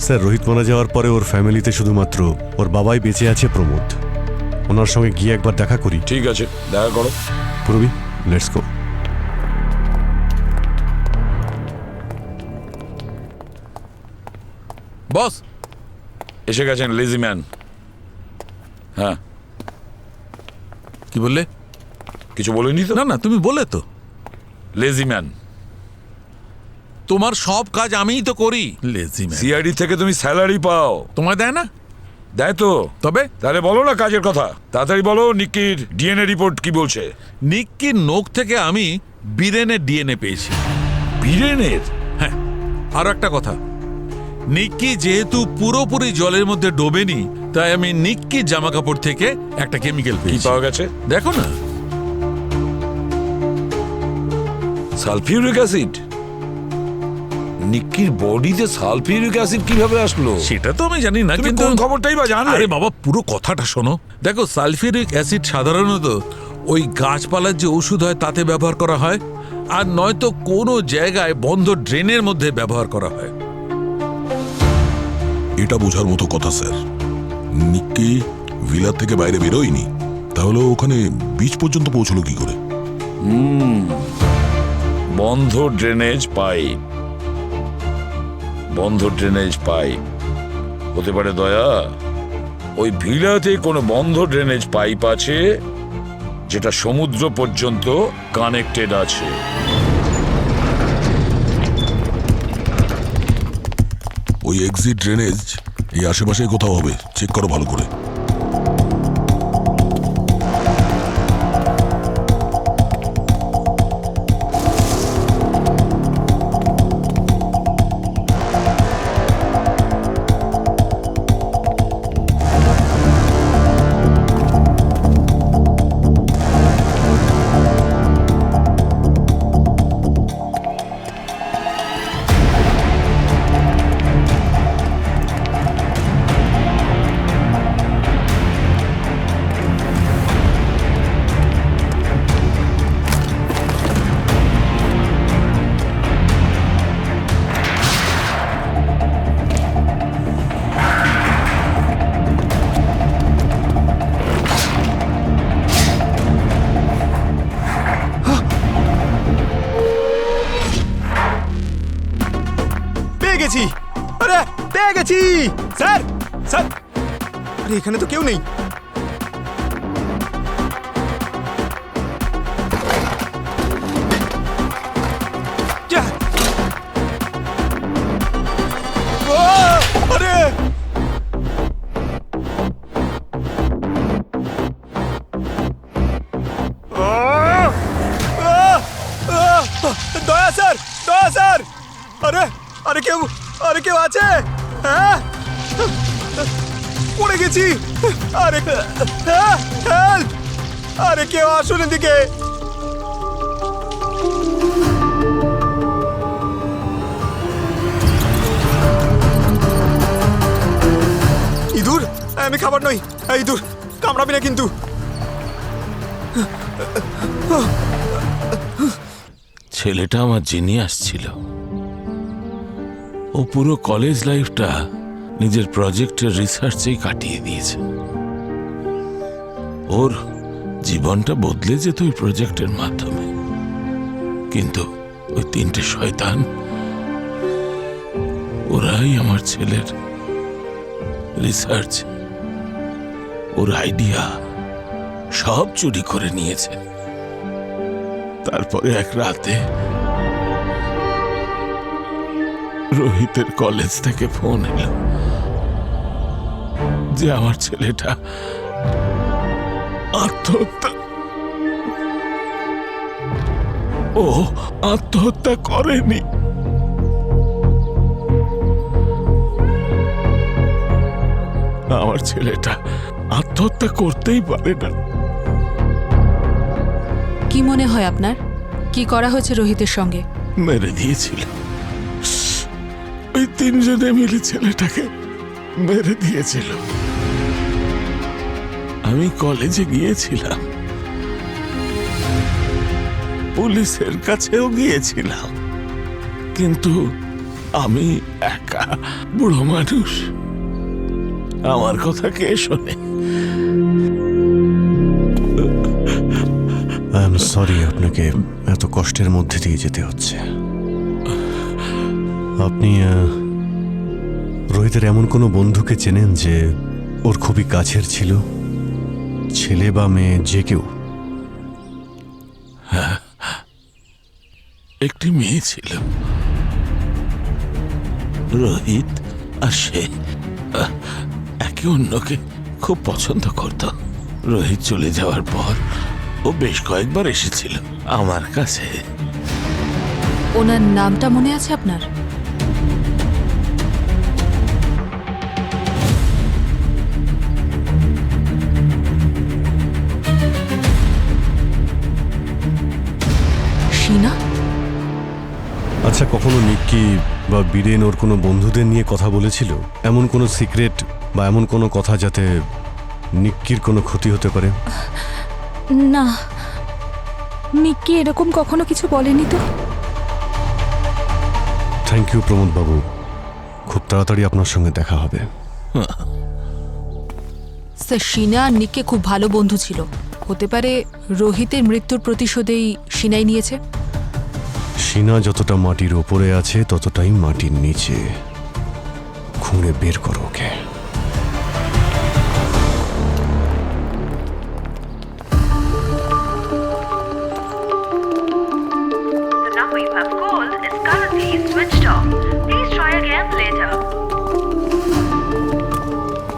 স্যার রোহিত মারা যাওয়ার পরে ওর ফ্যামিলিতে শুধুমাত্র ওর বাবাই বেঁচে আছে, প্রমোদ। ওনার সঙ্গে গিয়ে একবার দেখা করি। ঠিক আছে, দেখা করো। পূর্বী, লেটস গো। বস এসে গেছেন লেজি ম্যান। হ্যাঁ, কি বললে? কিছু বলেনি তো? না না, তুমি বলে তো। Lazy man. তোমার সব কাজ আমিই তো করি। Lazy man. সিআইডি থেকে তুমি স্যালারি পাও। তোমায় দেয় না? দেয় তো। তবে তাহলে বলো না কাজের কথা, তাড়াতাড়ি বলো। নিক্কির ডিএনএ রিপোর্ট কি বলছে? নিক্কির নখ থেকে আমি বীরেনের ডিএনএ পেয়েছি। বীরেনের? হ্যাঁ, আরো একটা কথা, নিক্কি যেহেতু পুরোপুরি জলের মধ্যে ডোবেনি, তাই আমি নিক্কি জামা কাপড় থেকে একটা কেমিক্যাল কি পেয়েছি। পাওয়া গেছে? দেখো না। Sulphuric acid? নিক্কির বডিতে সালফিউরিক অ্যাসিড কিভাবে আসলো? সেটা তো আমি জানি না, তুমি কিন্তু কোন খবরটাই বা জানলে? আরে বাবা, পুরো কথাটা শোনো। দেখো, সালফিউরিক অ্যাসিড সাধারণত ওই গাছপালার যে ওষুধ হয় তাতে ব্যবহার করা হয়, আর নয়তো কোনো জায়গায় বন্ধ ড্রেনের মধ্যে ব্যবহার করা হয়। এটা বোঝার মতো কথা স্যার। নিক্কি ভিলার থেকে বাইরে বেরোয়নি, তাহলে ওখানে বিচ পর্যন্ত পৌঁছলো কি করে? বন্ধ ড্রেনেজ পাইপ। বন্ধ ড্রেনেজ পাইপ হতে পারে দয়া। ওই ভিলাতে কোনো বন্ধ ড্রেনেজ পাইপ আছে যেটা সমুদ্র পর্যন্ত কানেক্টেড আছে। ওই এক্সিট ড্রেনেজ এই আশেপাশে কোথাও হবে, চেক করো ভালো করে। পেয়ে গেছি! আরে পেয়ে গেছি স্যার! স্যার, আরে এখানে তো কেউ নেই। যা! আরে দয়া স্যার, দয়া স্যার! আরে আরে কেউ আছে? হ্যাঁ, পড়ে গেছি। আরে হেল্প! আরে কেউ আসুন এদিকে। ইঁদুর? আমি খাবার নই। ইঁদুর কামড়াবি না কিন্তু। ছেলেটা আমার জিনিয়াস ছিল। ও পুরো কলেজ লাইফটা নিজের প্রজেক্টের রিসার্চেই কাটিয়ে দিয়েছে। ওর জীবনটা বদলে যেত ওই প্রজেক্টের মাধ্যমে, কিন্তু ওই তিনটে শয়তান, ওরাই আমার ছেলের রিসার্চ, ওর আইডিয়া সব চুরি করে নিয়েছে। তারপরে এক রাতে রোহিতের কলেজ থেকে ফোন এলো যে আমার ছেলেটা আত্মহত্যা, ও আত্মহত্যা করেনি। আমার ছেলেটা আত্মহত্যা করতেই পারে না। কি মনে হয় আপনার, কি করা হয়েছে রোহিতের সঙ্গে? মেরে দিয়েছিল। ওই তিনজনে মিলে ছেলেটাকে মেরে দিয়েছিল। আমি কলেজে গিয়েছিলাম, পুলিশের কাছেও গিয়েছিলাম, কিন্তু আমি একা বুড়ো মানুষ, আমার কথা কে শোনে? আই এম সরি আপনাকে এত কষ্টের মধ্যে দিয়ে যেতে হচ্ছে। আপনি রোহিতের এমন কোনো বন্ধুকে চেনেন যে ওর খুবই কাছের ছিল, ছেলে বা মেয়ে যে কেউ? হ্যাঁ, একটি মেয়ে ছিল, রোহিত আর সে একে অন্যকে খুব পছন্দ করত। রোহিত চলে যাওয়ার পর ও বেশ কয়েকবার এসেছিল আমার কাছে। ওনার নামটা মনে আছে আপনার? শীনা? আচ্ছা, কখনো নিক্কি বা বীরেন ওর কোনো বন্ধুদের নিয়ে কথা বলেছিল? এমন কোনো সিক্রেট বা এমন কোনো কথা যাতে নিক্কির কোনো ক্ষতি হতে পারে? না, নিক্কি এরকম কখনো কিছু বলেনি তো। থ্যাংক ইউ প্রমোদ বাবু, খুব তাড়াতাড়ি আপনার সঙ্গে দেখা হবে। স্যার, শীনা আর নিককে খুব ভালো বন্ধু ছিল। হতে পারে রোহিতের মৃত্যুর প্রতিশোধেই শীনাই নিয়েছে। শীনা যতটা মাটির ওপরে আছে ততটাই মাটির নিচে। খুঁড়ে বের করো ওকে।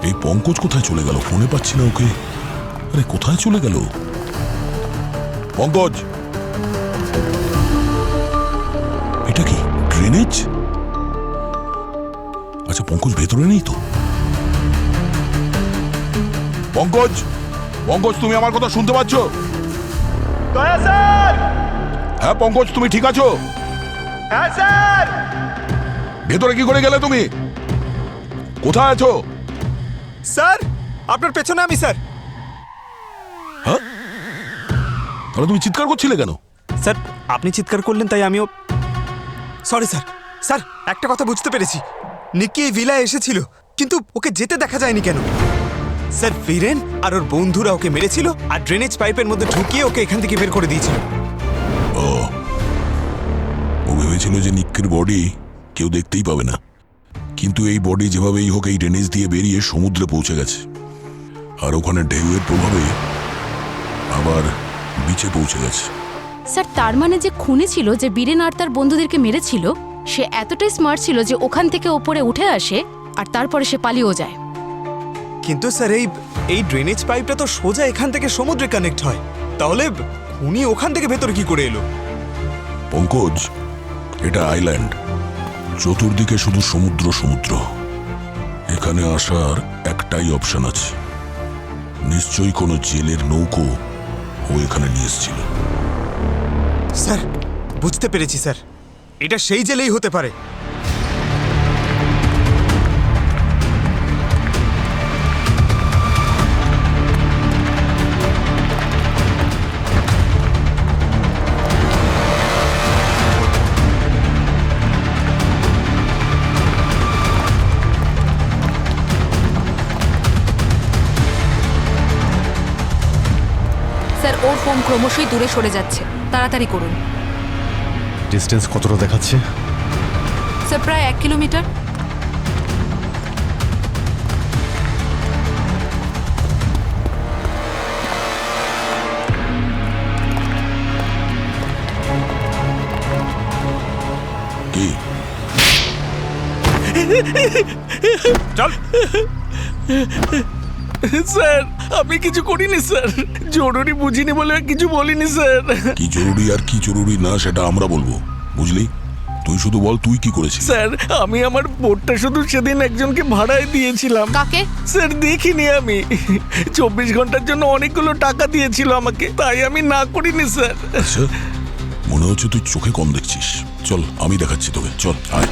এই পঙ্কজ কোথায় চলে গেল? ফোনে পাচ্ছি না ওকে। আরে কোথায় চলে গেল পঙ্কজ? এটা কি ড্রেনেজ? আচ্ছা, পঙ্কজ ভেতরে নেই তো? পঙ্কজ, পঙ্কজ তুমি আমার কথা শুনতে পাচ্ছ? হ্যাঁ পঙ্কজ, তুমি ঠিক আছো? হ্যাঁ স্যার। ভেতরে কি করে গেলে তুমি? কোথায় আছো? স্যার, আপনার পেছনে আমি স্যার। হ্যাঁ, তাহলে তুমি চিৎকার করছিলে কেন? স্যার, আপনি চিৎকার করলেন তাই আমিও। Sorry sir. স্যার, একটা কথা বুঝতে পেরেছি, নিক্কি এই ভিলায় এসেছিল কিন্তু ওকে যেতে দেখা যায়নি কেন? স্যার, বীরেন আর ওর বন্ধুরা ওকে মেরেছিল আর ড্রেনেজ পাইপের মধ্যে ঢুকিয়ে ওকে এখান থেকে বের করে দিয়েছিল। ও ভেবেছিল যে নিক্কির বডি কেউ দেখতেই পাবে না, কিন্তু এই বডি যেভাবেই হোক এই ড্রেনেজ দিয়ে বেরিয়ে সমুদ্রে পৌঁছে গেছে, আর ওখানে ঢেউয়ের প্রভাবে আবার বিচে পৌঁছে গেছে। স্যার, তার মানে যে খুনি ছিল, যে বীরেন আর তার বন্ধুদেরকে মেরেছিল, সে এতটাই স্মার্ট ছিল যে ওখান থেকে ওপরে উঠে আসে আর তারপরে সে পালিয়েও যায়। কিন্তু স্যার, এই ড্রেনেজ পাইপটা তো সোজা এখান থেকে সমুদ্রে কানেক্ট হয়, তাহলে উনি ওখান থেকে ভেতরে কি করে এলো? পঙ্কজ, এটা আইল্যান্ড, চতুর্দিকে শুধু সমুদ্র সমুদ্র। এখানে আসার একটাই অপশন আছে, নিশ্চয়ই কোনো জেলের নৌকো ও এখানে নিয়ে এসেছিল। স্যার, বুঝতে পেরেছি স্যার, এটা সেই জেলেই হতে পারে। স্যার, ওর ফোন ক্রমশই দূরে সরে যাচ্ছে, তাড়াতাড়ি করুন। ডিস্টেন্স কতটা দেখাচ্ছে? স্যার, প্রায় 1 কিলোমিটার। কি? চল। স্যার, আমি কিছু করিনি স্যার, জরুরি বুঝিনি বলে কিছু বলিনি স্যার। কি জরুরি আর কি জরুরি না সেটা আমরা বলবো, বুঝলি? তুই শুধু বল তুই কি করেছিস। স্যার, আমি আমার বোটটা শুধু সেদিন একজনকে ভাড়ায় দিয়েছিলাম। কাকে? স্যার, দেখিনি আমি। 24 ঘন্টার জন্য অনেকগুলো টাকা দিয়েছিল আমাকে, তাই আমি না করিনি স্যার। আচ্ছা, মনে হচ্ছে তুই চোখে কম দেখছিস। চল, আমি দেখাচ্ছি তোকে, চল আয়।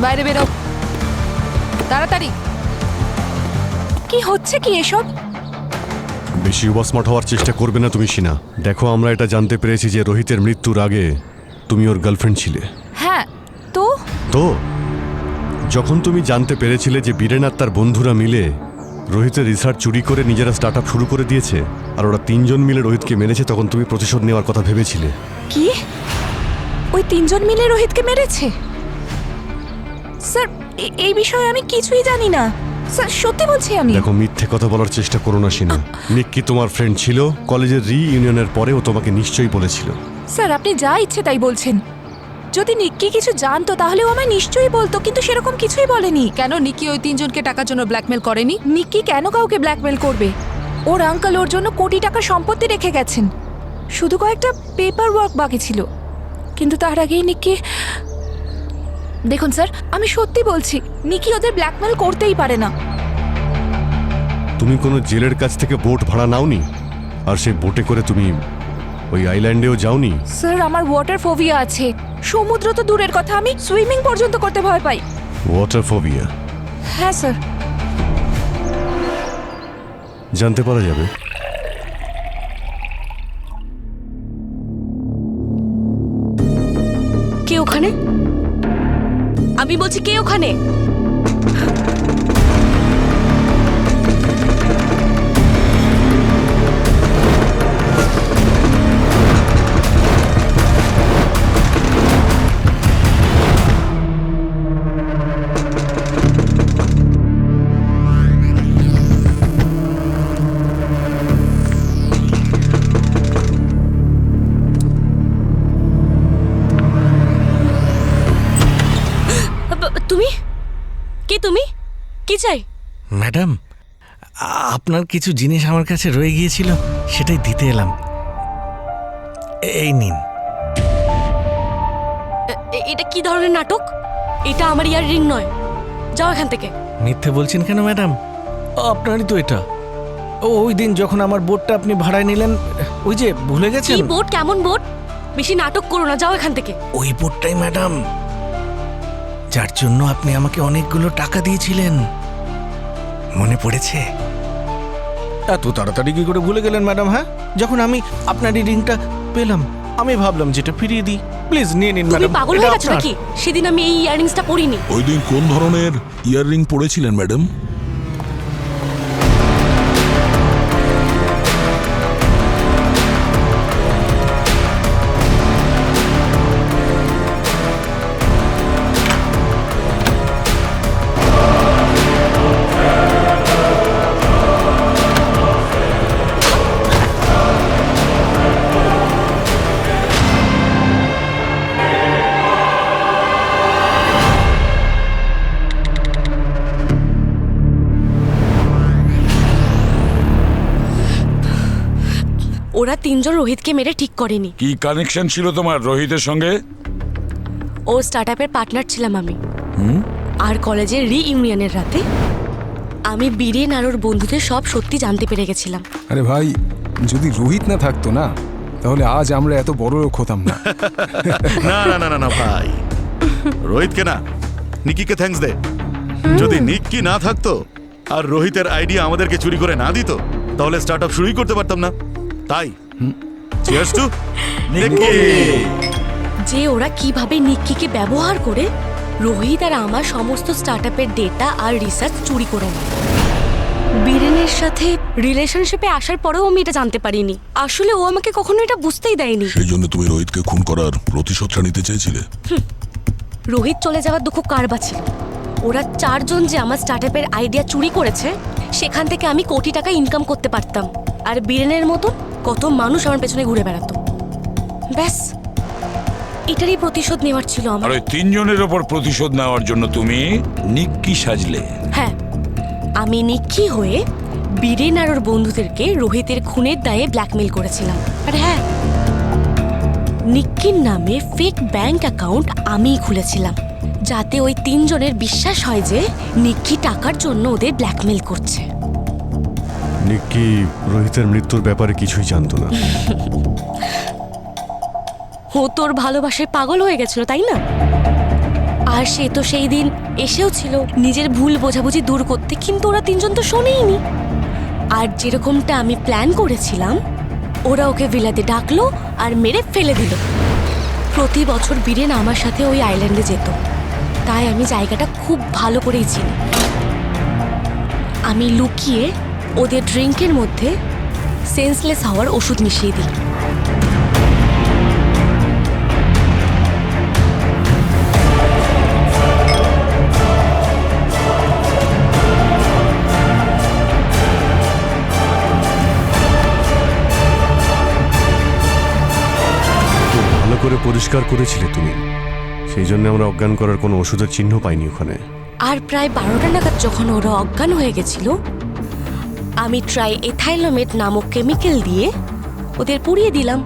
বাইরে বেরো তাড়াতাড়ি। কি হচ্ছে কি এসব? বেশি ওভারস্মার্ট হওয়ার চেষ্টা করবে না তুমি, শীনা। দেখো, আমরা এটা জানতে পেরেছি যে রোহিতের মৃত্যুর আগে তুমি ওর গার্লফ্রেন্ড ছিলে। হ্যাঁ, তো তো যখন তুমি জানতে পেরেছিলে যে বীরেন আর তার বন্ধুরা মিলে রোহিতের রিসার্চ চুরি করে নিজেরা স্টার্ট আপ শুরু করে দিয়েছে আর ওরা 3 জন মিলে রোহিতকে মেরেছে, তখন তুমি প্রতিশোধ নেওয়ার কথা ভেবেছিলে। কি ওই 3 জন মিলে রোহিতকে মেরেছে? স্যার, এই বিষয়ে আমি কিছুই জানি না স্যার, সত্যি বলছি আমি। দেখো, মিথ্যে কথা বলার চেষ্টা করো না শীনা। নিক্কি তোমার ফ্রেন্ড ছিল, কলেজের রিইউনিয়নের পরে ও তোমাকে নিশ্চয়ই বলেছিল। স্যার, আপনি যা ইচ্ছে তাই বলছেন। যদি নিক্কি কিছু জানতো তাহলে ও আমায় নিশ্চয়ই বলতো, কিন্তু সেরকম কিছুই বলেনি। কেন নিকি ওই তিনজনকে টাকার জন্য ব্ল্যাকমেল করেনি? নিক্কি কেন কাউকে ব্ল্যাকমেল করবে? ওর আঙ্কেল ওর জন্য কোটি টাকা সম্পত্তি রেখে গেছেন, শুধু কয়েকটা পেপার ওয়ার্ক বাকি ছিল। কিন্তু তার আগেই নিক্কি, দেখুন স্যার, আমি সত্যি বলছি, নিক্কি ওদের ব্ল্যাকমেল করতেই পারে না। তুমি কোনো জেলের কাছ থেকে বোট ভাড়া নাওনি? আর সেই বোটে করে তুমি ওই আইল্যান্ডেও যাওনি? স্যার, আমার ওয়াটার ফোবিয়া আছে। সমুদ্র তো দূরের কথা, আমি সুইমিং পর্যন্ত করতে ভয় পাই। Water phobia? হ্যাঁ স্যার। জানতে পারা যাবে? কে ওখানে? আমি বলছি কে ওখানে? তুমি কে? তুমি কি চাই? ম্যাডাম, আপনার কিছু জিনিস আমার কাছে রয়ে গিয়েছিল, সেটাই দিতে এলাম। এই নিন। এটা কি ধরনের নাটক? এটা আমার ইয়াররিং নয়, যাও এখান থেকে। মিথ্যে বলছেন কেন ম্যাডাম? আপনারই তো এটা। ওই দিন যখন আমার বোটটা আপনি ভাড়ায় নিলেন, ওই যে ভুলে গেছেন? কি বোট? কেমন বোট? বেশি নাটক করো না, যাও এখান থেকে। ওই বোটটাই ম্যাডাম, যার জন্য আপনি আমাকে অনেকগুলো টাকা দিয়েছিলেন, মনে পড়েছে? এত তাড়াতাড়ি কি করে ভুলে গেলেন ম্যাডাম? হ্যাঁ, যখন আমি আপনার এই রিংটা পেলাম, আমি ভাবলাম যেটা ফিরিয়ে দিই। প্লিজ নিয়ে নিন তুমি ম্যাডাম। পাগল হয়ে গেছো নাকি? সেদিন আমি এই ইয়াররিংসটা পরিনি। ওই দিন কোন ধরনের ইয়াররিং পরেছিলেন ম্যাডাম? ওরা তিনজন রোহিতকে মেরে ঠিক করেনি। কি কানেকশন ছিল তোমার রোহিতের সঙ্গে? ও স্টার্টআপের পার্টনার ছিলাম আমি। আর কলেজের রিইউনিয়নের রাতে আমি বীরেন আর ওর বন্ধুদের সব সত্যি জানতে পেরে গেছিলাম। আরে ভাই, যদি রোহিত না থাকতো না, তাহলে আজ আমরা এত বড় লোক হতাম না। না না না না না ভাই, রোহিতকে না, নিকিকে থ্যাঙ্কস দে। যদি নিকি না থাকতো আর রোহিতের আইডিয়া আমাদেরকে চুরি করে না দিত, তাহলে স্টার্টআপ শুরুই করতে পারতাম না। তাই চিয়ার্স টু নিকি। যে ওরা কিভাবে নিক্কিকে ব্যবহার করে রোহিত আর আমার সমস্ত স্টার্টআপের ডেটা আর রিসার্চ চুরি করে নেয়। বীরেনের সাথে রিলেশনশিপে আসার পরেও আমি এটা জানতে পারিনি। আসলে ও আমাকে কখনো এটা বুঝতেই দেয়নি। সেই জন্য তুমি রোহিতকে খুন করার প্রতিশোধটা নিতে চেয়েছিলে? রোহিত চলে যাওয়ার দুঃখ কার বা ছিল? ওরা চারজন যে আমার স্টার্টআপের আইডিয়া চুরি করেছে, সেখান থেকে আমি কোটি টাকা ইনকাম করতে পারতাম। আর বীরেনের মতো কত মানুষ আমার পেছনে ঘুরে বেড়াতো। ব্যাস, এটারই প্রতিশোধ নেওয়ার ছিল আমার। আর ওই তিনজনের ওপর প্রতিশোধ নেওয়ার জন্য তুমি নিক্কি সাজলে? হ্যাঁ, আমি নিক্কি হয়ে বীরেন আর ওর বন্ধুদেরকে রোহিতের খুনের দায়ে ব্ল্যাকমেল করেছিলাম। আর হ্যাঁ, নিক্কির নামে ফেক ব্যাংক অ্যাকাউন্ট আমিই খুলেছিলাম, যাতে ওই তিনজনের বিশ্বাস হয় যে নিক্কি টাকার জন্য ওদের ব্ল্যাকমেল করছে। নিকি রোহিতের মৃত্যুর ব্যাপারে কিছুই জানতো না। ও তোর ভালোবাসায় পাগল হয়ে গেছিল, তাই না? আর সে তো সেই দিন এসেও ছিল নিজের ভুল বোঝাবুঝি দূর করতে, কিন্তু ওরা তিনজন তো শোনেইনি। আর যেরকমটা আমি প্ল্যান করেছিলাম, ওরা ওকে ভিলাতে ডাকলো আর মেরে ফেলে দিল। প্রতি বছর বীরেন আমার সাথে ওই আইল্যান্ডে যেত, তাই আমি জায়গাটা খুব ভালো করেই চিনি। আমি লুকিয়ে ওদের ড্রিঙ্কের মধ্যে সেন্সলেস হওয়ার ওষুধ মিশিয়ে দিই। ভালো করে পরিষ্কার করেছিলে তুমি। সেই জন্য আমরা অজ্ঞান করার কোনো ওষুধের চিহ্ন পাইনি ওখানে। আর প্রায় 12টা নাগাদ যখন ওরা অজ্ঞান হয়ে গেছিল, আমি ট্রাই এথাইলোমেট নামক কেমিক্যাল দিয়ে ওদের পুড়িয়ে দিলাম।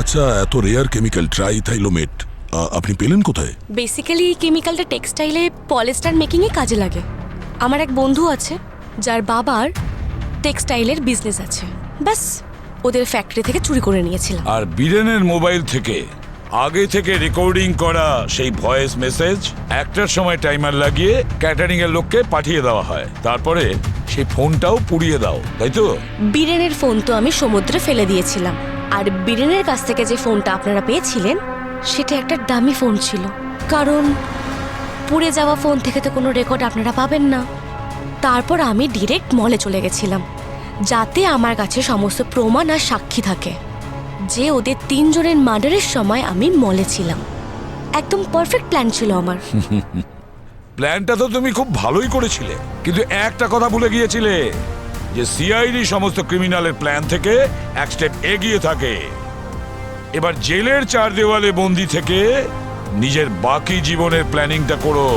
আচ্ছা, এত রেয়ার কেমিক্যাল ট্রাইথাইলোমেট আপনি পেলেন কোথায়? বেসিক্যালি এই কেমিক্যালটা টেক্সটাইলে পলিস্টার মেকিংয়ে কাজে লাগে। আমার এক বন্ধু আছে যার বাবার টেক্সটাইলের বিজনেস আছে, ব্যাস ওদের ফ্যাক্টরি থেকে চুরি করে নিয়েছিলাম। আর বীরেনের মোবাইল থেকে আগে থেকে রেকর্ডিং করা সেই ভয়েস মেসেজ একটার সময় টাইমার লাগিয়ে ক্যাটারিং এর লোককে পাঠিয়ে দেওয়া হয়, তারপরে সেই ফোনটাও পুড়িয়ে দাও, তাই তো? বীরেনের ফোন তো আমি সমুদ্রে ফেলে দিয়েছিলাম, আর বীরেনের কাছ থেকে যে ফোনটা আপনারা পেয়েছিলেন সেটা একটা ডামি ফোন ছিল, কারণ পুড়ে যাওয়া ফোন থেকে তো কোনো রেকর্ড আপনারা পাবেন না। তারপর আমি ডিরেক্ট মলে চলে গেছিলাম, যাতে আমার কাছে সমস্ত প্রমাণ আর সাক্ষী থাকে যে ওদের 3 জনের মার্ডারের সময় আমি মলে ছিলাম। একদম পারফেক্ট প্ল্যান ছিল আমার। প্ল্যানটা তো তুমি খুব ভালোই করেছিলে, কিন্তু একটা কথা ভুলে গিয়েছিলে যে সিআইডি সমস্ত ক্রিমিনালের প্ল্যান থেকে এক স্টেপ এগিয়ে থাকে। এবার জেলের 4 দেওয়ালে বন্দি থেকে নিজের বাকি জীবনের প্ল্যানিংটা করো।